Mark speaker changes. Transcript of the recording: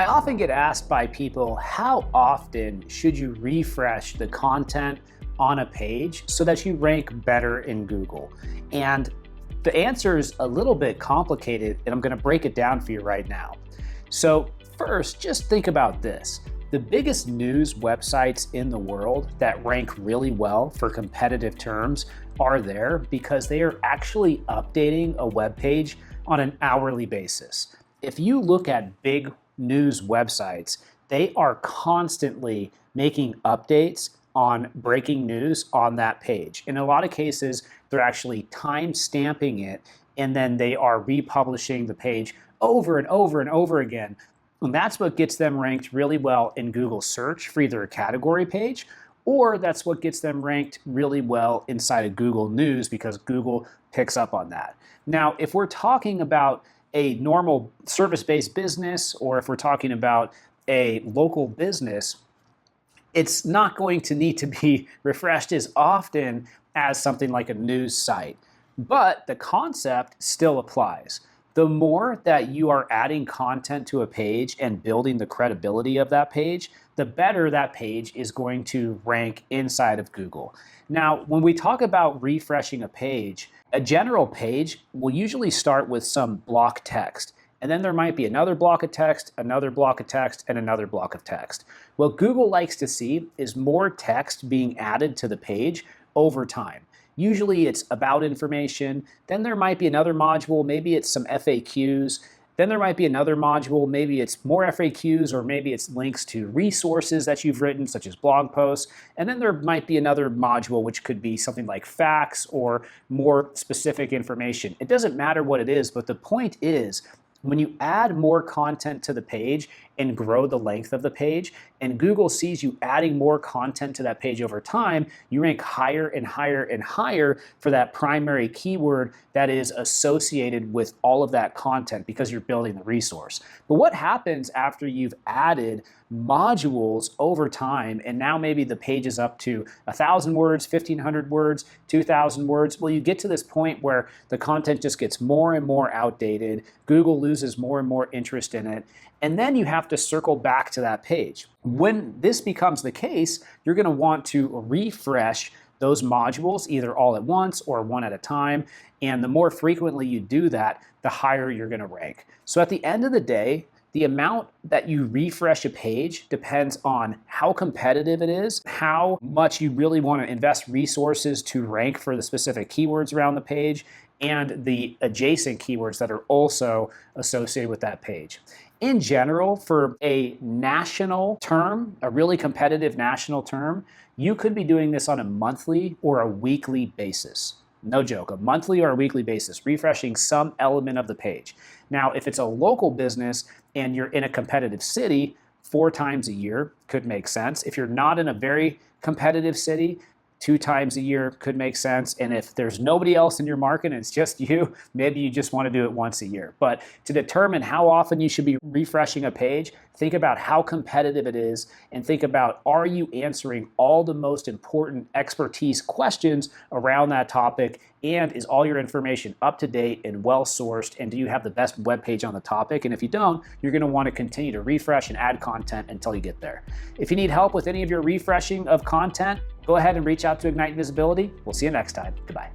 Speaker 1: I often get asked by people, how often should you refresh the content on a page so that you rank better in Google? And the answer is a little bit complicated, and I'm going to break it down for you right now. So first, just think about this. The biggest news websites in the world that rank really well for competitive terms are there because they are actually updating a web page on an hourly basis. If you look at big news websites, they are constantly making updates on breaking news on that page. In a lot of cases, they're actually time stamping it, and then they are republishing the page over and over and over again. And that's what gets them ranked really well in Google search for either a category page, or that's what gets them ranked really well inside of Google News because Google picks up on that. Now, if we're talking about a normal service-based business, or if we're talking about a local business, it's not going to need to be refreshed as often as something like a news site. But the concept still applies. The more that you are adding content to a page and building the credibility of that page, the better that page is going to rank inside of Google. Now, when we talk about refreshing a page, a general page will usually start with some block text. And then there might be another block of text, another block of text, and another block of text. What Google likes to see is more text being added to the page over time. Usually it's about information, then there might be another module, maybe it's some FAQs, then there might be another module, maybe it's more FAQs, or maybe it's links to resources that you've written, such as blog posts, and then there might be another module which could be something like facts or more specific information. It doesn't matter what it is, but the point is, when you add more content to the page and grow the length of the page, and Google sees you adding more content to that page over time, you rank higher and higher and higher for that primary keyword that is associated with all of that content because you're building the resource. But what happens after you've added modules over time, and now maybe the page is up to 1,000 words, 1,500 words, 2,000 words? Well, you get to this point where the content just gets more and more outdated. Google loses more and more interest in it. And then you have to circle back to that page. When this becomes the case, you're going to want to refresh those modules either all at once or one at a time. And the more frequently you do that, the higher you're going to rank. So at the end of the day, the amount that you refresh a page depends on how competitive it is, how much you really want to invest resources to rank for the specific keywords around the page, and the adjacent keywords that are also associated with that page. In general, for a national term, a really competitive national term, you could be doing this on a monthly or a weekly basis. No joke, a monthly or a weekly basis, refreshing some element of the page. Now, if it's a local business and you're in a competitive city, 4 times a year could make sense. If you're not in a very competitive city, 2 times a year could make sense. And if there's nobody else in your market and it's just you, maybe you just want to do it once a year. But to determine how often you should be refreshing a page, think about how competitive it is and think about, are you answering all the most important expertise questions around that topic, and is all your information up to date and well sourced, and do you have the best web page on the topic? And if you don't, you're going to want to continue to refresh and add content until you get there. If you need help with any of your refreshing of content, go ahead and reach out to Ignite Visibility. We'll see you next time. Goodbye.